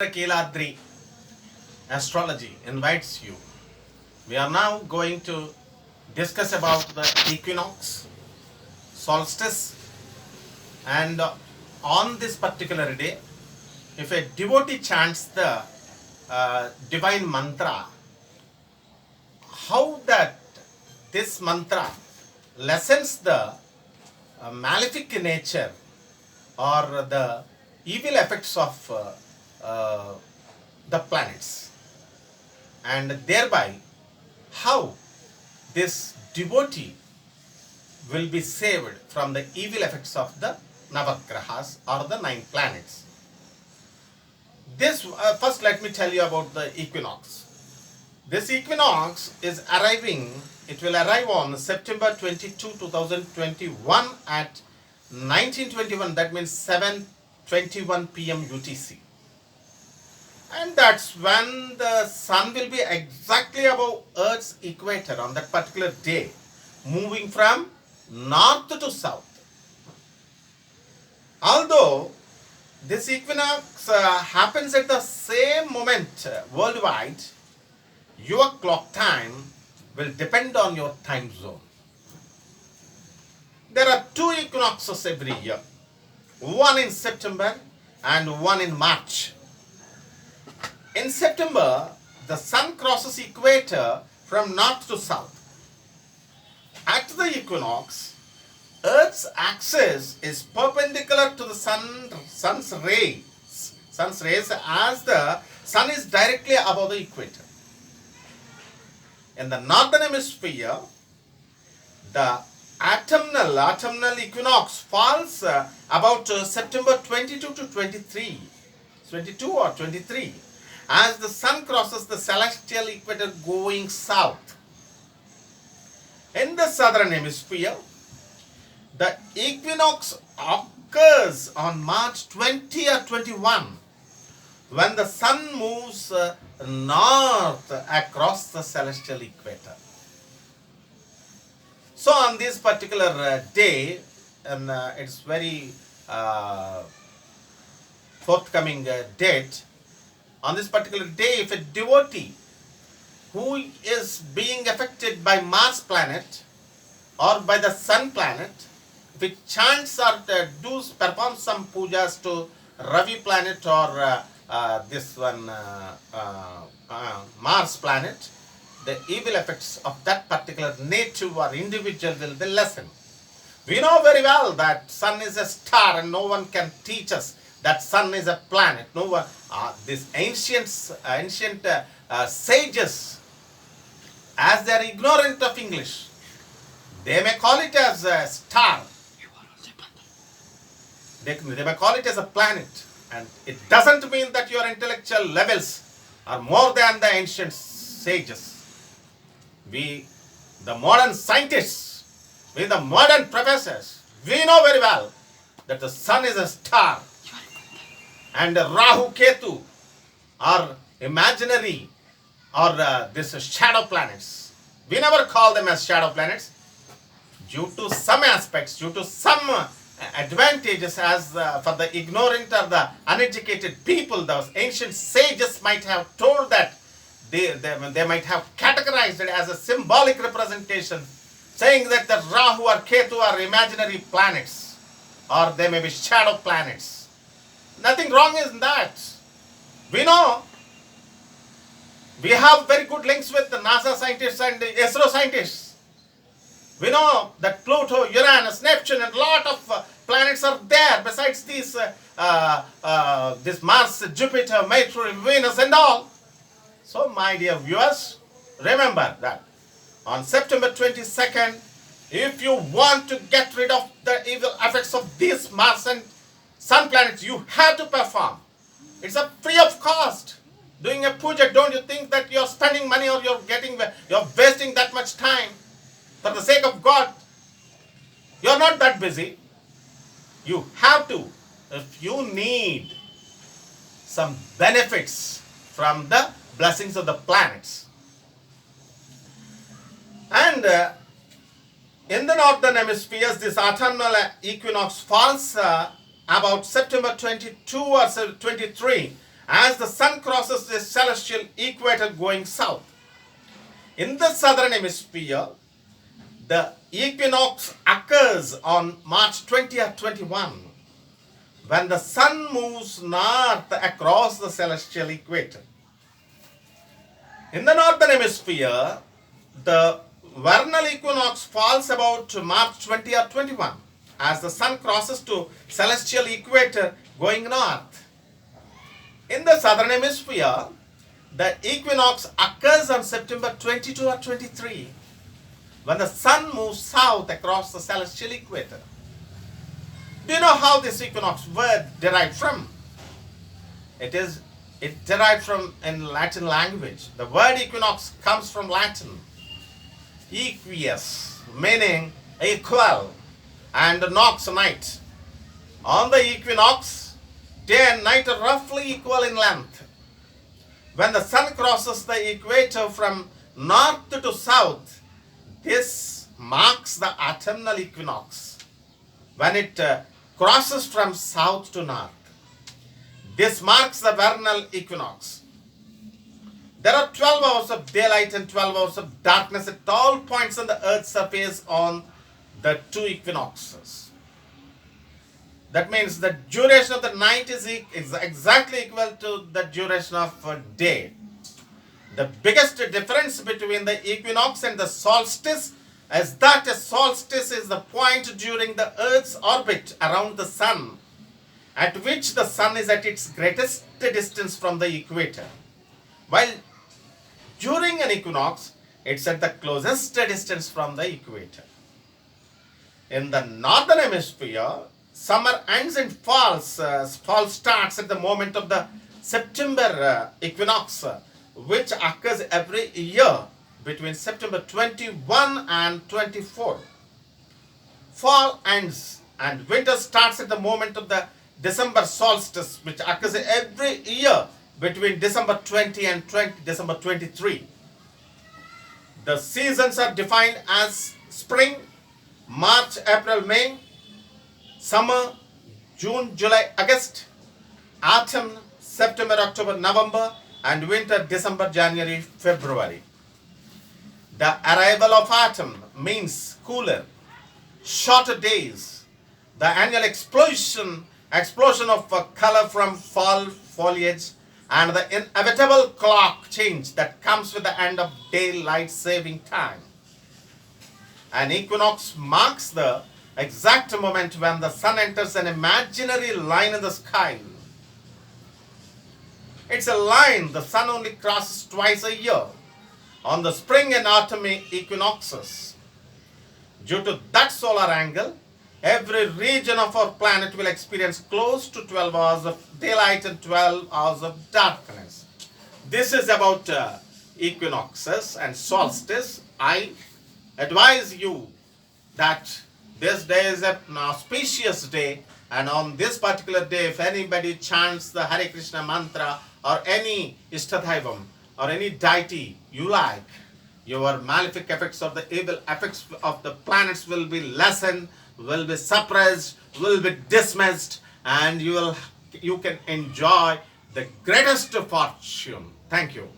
Indrakeeladri Astrology invites you. We are now going to discuss about the equinox, solstice, and on this particular day, if a devotee chants the divine mantra, how that this mantra lessens the malefic nature or the evil effects of the planets, and thereby how this devotee will be saved from the evil effects of the navagrahas or the 9 planets. This first let me tell you about the equinox. This equinox is arriving, it will arrive on September 22, 2021 at 1921, that means 7:21 p.m. UTC. And that's when the sun will be exactly above Earth's equator on that particular day, moving from north to south. Although this equinox happens at the same moment worldwide, your clock time will depend on your time zone. There are 2 equinoxes every year, one in September and one in March. In September, the sun crosses equator from north to south. At the equinox, Earth's axis is perpendicular to the sun's rays as the sun is directly above the equator. In the northern hemisphere, the autumnal equinox falls about September 22 to 23, 22 or 23, as the sun crosses the celestial equator going south. In the southern hemisphere, the equinox occurs on March 20 or 21, when the sun moves north across the celestial equator. So on this particular day, and it's very forthcoming date, on this particular day, if a devotee who is being affected by Mars planet or by the Sun planet, if it chants or performs some pujas to Ravi planet or this one Mars planet, the evil effects of that particular native or individual will be lessened. We know very well that sun is a star and no one can teach us that sun is a planet. No one. These ancient sages, as they are ignorant of English, they may call it as a star. They may call it as a planet. And it doesn't mean that your intellectual levels are more than the ancient sages. We, the modern scientists, we, the modern professors, we know very well that the sun is a star. And Rahu, Ketu are imaginary or this shadow planets. We never call them as shadow planets due to some aspects, due to some advantages, as for the ignorant or the uneducated people. Those ancient sages might have told that they might have categorized it as a symbolic representation, saying that the Rahu or Ketu are imaginary planets or they may be shadow planets. Nothing wrong in that. We know we have very good links with the NASA scientists and the ISRO scientists. We know that Pluto, Uranus, Neptune and a lot of planets are there besides these this Mars, Jupiter, Mercury, Venus and all. So my dear viewers, remember that on September 22nd, if you want to get rid of the evil effects of these Mars and Sun planets, you have to perform. It's a free of cost. Doing a puja, don't you think that you're spending money or you're wasting that much time for the sake of God? You're not that busy. You have to, if you need some benefits from the blessings of the planets. And in the northern hemispheres, this autumnal equinox falls about September 22 or 23 as the sun crosses the celestial equator going south. In the southern hemisphere, the equinox occurs on March 20 or 21, when the sun moves north across the celestial equator. In the northern hemisphere, the vernal equinox falls about March 20 or 21, as the sun crosses to celestial equator going north. In the southern hemisphere, the equinox occurs on September 22 or 23, when the sun moves south across the celestial equator. Do you know how this equinox word derived from? It derived from in Latin language. The word equinox comes from Latin. Equius, meaning equal, and nox, night. On the equinox, day and night are roughly equal in length. When the sun crosses the equator from north to south, this marks the autumnal equinox. When it crosses from south to north, this marks the vernal equinox. There are 12 hours of daylight and 12 hours of darkness at all points on the earth's surface on the two equinoxes. That means the duration of the night is exactly equal to the duration of a day. The biggest difference between the equinox and the solstice is that a solstice is the point during the Earth's orbit around the sun, at which the sun is at its greatest distance from the equator, while during an equinox, it's at the closest distance from the equator. In the northern hemisphere, summer ends and fall starts at the moment of the September equinox, which occurs every year between September 21 and 24. Fall ends and winter starts at the moment of the December solstice, which occurs every year between December 20 and December 23. The seasons are defined as spring, March, April, May, summer, June, July, August, autumn, September, October, November, and winter, December, January, February. The arrival of autumn means cooler, shorter days, the annual explosion of color from fall foliage, and the inevitable clock change that comes with the end of daylight saving time. An equinox marks the exact moment when the sun enters an imaginary line in the sky. It's a line the sun only crosses twice a year, on the spring and autumn equinoxes. Due to that solar angle, every region of our planet will experience close to 12 hours of daylight and 12 hours of darkness. This is about equinoxes and solstice. I advise you that this day is an auspicious day, and on this particular day, if anybody chants the Hare Krishna mantra or any Ishtadaivam or any deity you like, your malefic effects or the evil effects of the planets will be lessened, will be suppressed, will be dismissed, and you can enjoy the greatest fortune. Thank you.